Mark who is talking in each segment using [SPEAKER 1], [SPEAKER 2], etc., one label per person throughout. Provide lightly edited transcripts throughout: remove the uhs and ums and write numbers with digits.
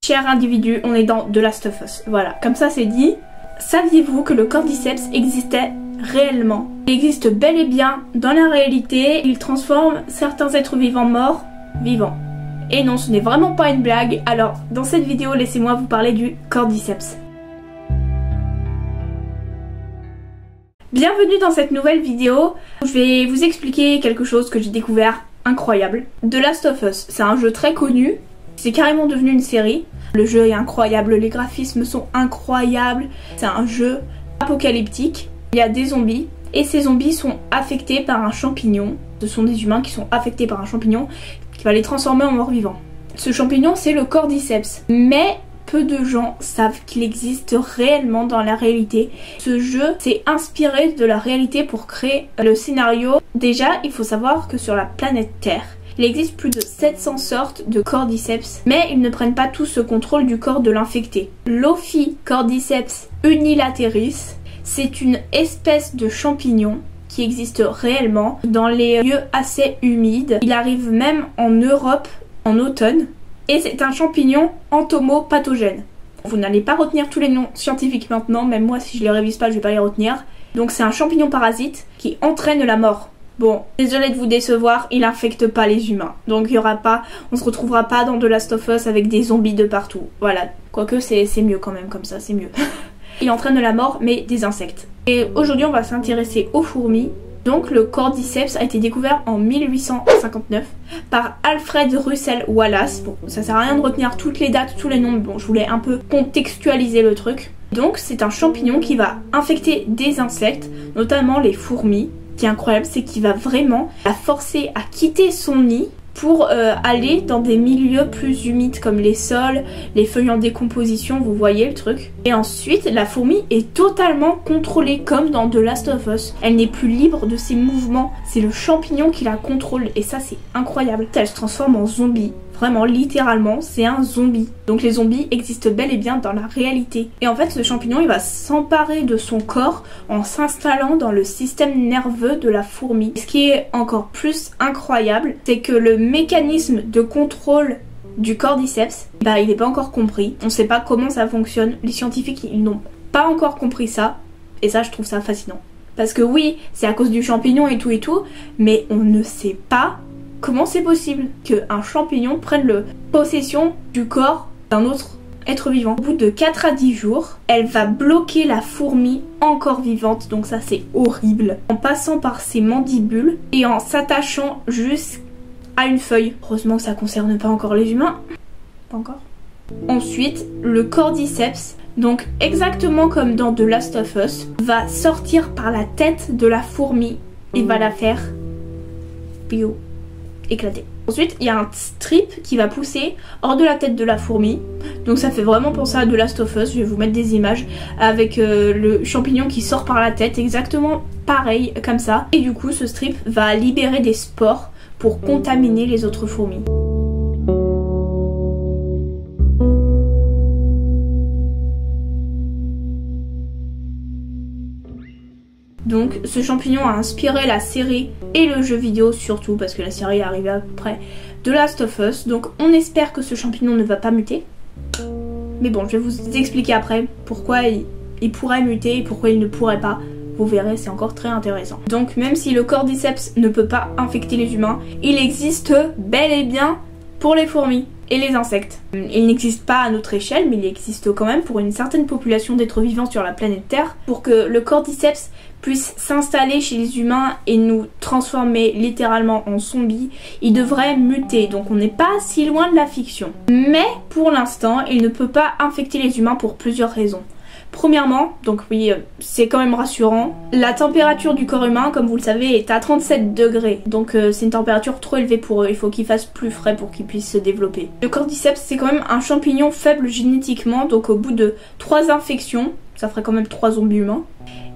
[SPEAKER 1] cher individu, on est dans The Last of Us. Voilà, comme ça c'est dit. Saviez-vous que le cordyceps existait réellement? Il existe bel et bien dans la réalité. Il transforme certains êtres vivants morts vivants. Et non, ce n'est vraiment pas une blague. Alors, dans cette vidéo, laissez-moi vous parler du cordyceps. Bienvenue dans cette nouvelle vidéo. Je vais vous expliquer quelque chose que j'ai découvert incroyable. The Last of Us, c'est un jeu très connu. C'est carrément devenu une série. Le jeu est incroyable, les graphismes sont incroyables. C'est un jeu apocalyptique. Il y a des zombies et ces zombies sont affectés par un champignon. Ce sont des humains qui sont affectés par un champignon qui va les transformer en morts vivants. Ce champignon, c'est le cordyceps. Mais peu de gens savent qu'il existe réellement dans la réalité. Ce jeu s'est inspiré de la réalité pour créer le scénario. Déjà, il faut savoir que sur la planète Terre, il existe plus de 700 sortes de cordyceps, mais ils ne prennent pas tous le contrôle du corps de l'infecté. L'Ophicordyceps unilateris, c'est une espèce de champignon qui existe réellement dans les lieux assez humides. Il arrive même en Europe en automne. Et c'est un champignon entomopathogène. Vous n'allez pas retenir tous les noms scientifiques maintenant, même moi si je les révise pas je vais pas les retenir. Donc c'est un champignon parasite qui entraîne la mort. Bon, désolé de vous décevoir, il infecte pas les humains. Donc il y aura pas, on se retrouvera pas dans The Last of Us avec des zombies de partout. Voilà, quoique c'est mieux quand même comme ça, c'est mieux. Il entraîne la mort mais des insectes. Et aujourd'hui on va s'intéresser aux fourmis. Donc le cordyceps a été découvert en 1859 par Alfred Russel Wallace. Bon, ça sert à rien de retenir toutes les dates, tous les noms, mais bon, je voulais un peu contextualiser le truc. Donc c'est un champignon qui va infecter des insectes, notamment les fourmis. Ce qui est incroyable, c'est qu'il va vraiment la forcer à quitter son nid pour aller dans des milieux plus humides comme les sols, les feuilles en décomposition, vous voyez le truc. Et ensuite, la fourmi est totalement contrôlée comme dans The Last of Us. Elle n'est plus libre de ses mouvements, c'est le champignon qui la contrôle et ça c'est incroyable. Elle se transforme en zombie. Vraiment, littéralement, c'est un zombie. Donc les zombies existent bel et bien dans la réalité. Et en fait, ce champignon, il va s'emparer de son corps en s'installant dans le système nerveux de la fourmi. Ce qui est encore plus incroyable, c'est que le mécanisme de contrôle du cordyceps, il n'est pas encore compris. On ne sait pas comment ça fonctionne. Les scientifiques, ils n'ont pas encore compris ça. Et ça, je trouve ça fascinant. Parce que oui, c'est à cause du champignon et tout, mais on ne sait pas comment c'est possible qu'un champignon prenne possession du corps d'un autre être vivant. Au bout de 4 à 10 jours, elle va bloquer la fourmi encore vivante, donc ça c'est horrible, en passant par ses mandibules et en s'attachant jusqu'à une feuille. Heureusement que ça concerne pas encore les humains. Pas encore. Ensuite, le cordyceps, donc exactement comme dans The Last of Us, va sortir par la tête de la fourmi et va la faire bio. Éclaté. Ensuite, il y a un strip qui va pousser hors de la tête de la fourmi. Donc ça fait vraiment penser à The Last of Us. Je vais vous mettre des images avec le champignon qui sort par la tête, exactement pareil comme ça. Et du coup, ce strip va libérer des spores pour contaminer les autres fourmis. Donc ce champignon a inspiré la série et le jeu vidéo surtout parce que la série est arrivée à peu près de Last of Us. Donc on espère que ce champignon ne va pas muter. Mais bon, je vais vous expliquer après pourquoi il pourrait muter et pourquoi il ne pourrait pas. Vous verrez, c'est encore très intéressant. Donc même si le cordyceps ne peut pas infecter les humains, il existe bel et bien pour les fourmis et les insectes. Il n'existe pas à notre échelle, mais il existe quand même pour une certaine population d'êtres vivants sur la planète Terre. Pour que le cordyceps puisse s'installer chez les humains et nous transformer littéralement en zombies, il devrait muter. Donc on n'est pas si loin de la fiction. Mais pour l'instant, il ne peut pas infecter les humains pour plusieurs raisons. Premièrement, donc oui, c'est quand même rassurant, la température du corps humain, comme vous le savez, est à 37 degrés. Donc c'est une température trop élevée pour eux, il faut qu'il fasse plus frais pour qu'ils puissent se développer. Le cordyceps, c'est quand même un champignon faible génétiquement, donc au bout de 3 infections, ça ferait quand même 3 zombies humains,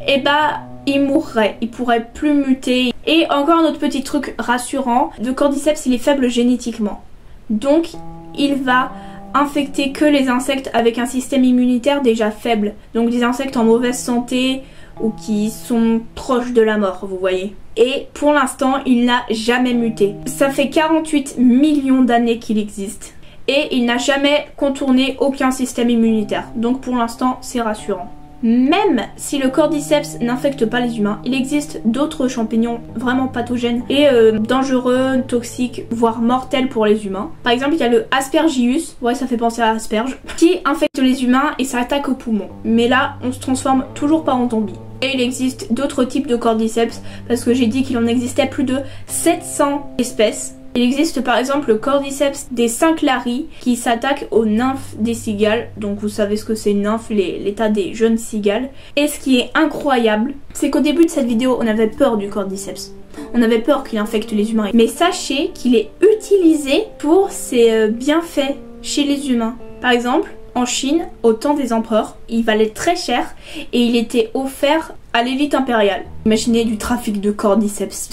[SPEAKER 1] et bah il mourrait, il pourrait plus muter. Et encore un autre petit truc rassurant, le cordyceps il est faible génétiquement. Donc il va infecter que les insectes avec un système immunitaire déjà faible. Donc des insectes en mauvaise santé ou qui sont proches de la mort, vous voyez. Et pour l'instant, il n'a jamais muté. Ça fait 48 millions d'années qu'il existe. et il n'a jamais contourné aucun système immunitaire. Donc pour l'instant, c'est rassurant. Même si le cordyceps n'infecte pas les humains, il existe d'autres champignons vraiment pathogènes et dangereux, toxiques, voire mortels pour les humains. Par exemple, il y a le Aspergillus, ouais ça fait penser à asperge, qui infecte les humains et s'attaque aux poumons. Mais là, on se transforme toujours pas en zombie. Et il existe d'autres types de cordyceps, parce que j'ai dit qu'il en existait plus de 700 espèces. Il existe par exemple le cordyceps des Cinclari qui s'attaque aux nymphes des cigales. Donc vous savez ce que c'est une nymphe, l'état des jeunes cigales. Et ce qui est incroyable, c'est qu'au début de cette vidéo, on avait peur du cordyceps. On avait peur qu'il infecte les humains. Mais sachez qu'il est utilisé pour ses bienfaits chez les humains. Par exemple, en Chine, au temps des empereurs, il valait très cher et il était offert à l'élite impériale. Imaginez du trafic de cordyceps.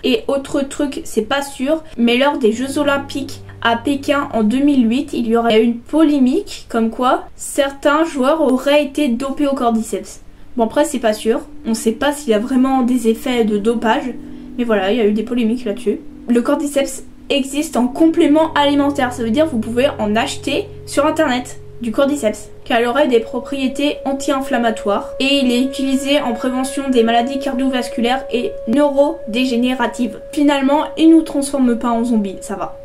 [SPEAKER 1] Et autre truc, c'est pas sûr, mais lors des Jeux Olympiques à Pékin en 2008, il y aurait eu une polémique comme quoi certains joueurs auraient été dopés au cordyceps. Bon après c'est pas sûr, on sait pas s'il y a vraiment des effets de dopage, mais voilà, il y a eu des polémiques là-dessus. Le cordyceps existe en complément alimentaire, ça veut dire que vous pouvez en acheter sur internet du cordyceps, car il aurait des propriétés anti-inflammatoires et il est utilisé en prévention des maladies cardiovasculaires et neurodégénératives. Finalement, il nous transforme pas en zombies, ça va.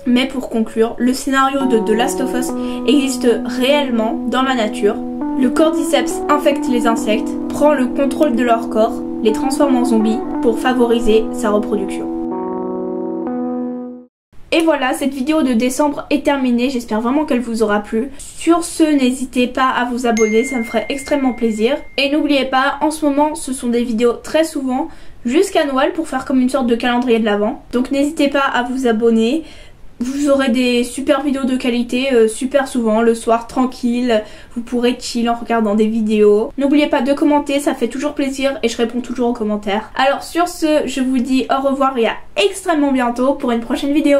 [SPEAKER 1] Mais pour conclure, le scénario de The Last of Us existe réellement dans la nature. Le cordyceps infecte les insectes, prend le contrôle de leur corps, les transforme en zombies pour favoriser sa reproduction. Et voilà, cette vidéo de décembre est terminée, j'espère vraiment qu'elle vous aura plu. Sur ce, n'hésitez pas à vous abonner, ça me ferait extrêmement plaisir. Et n'oubliez pas, en ce moment, ce sont des vidéos très souvent jusqu'à Noël pour faire comme une sorte de calendrier de l'Avent. Donc n'hésitez pas à vous abonner. Vous aurez des super vidéos de qualité super souvent, le soir tranquille, vous pourrez chill en regardant des vidéos. N'oubliez pas de commenter, ça fait toujours plaisir et je réponds toujours aux commentaires. Alors sur ce, je vous dis au revoir et à extrêmement bientôt pour une prochaine vidéo.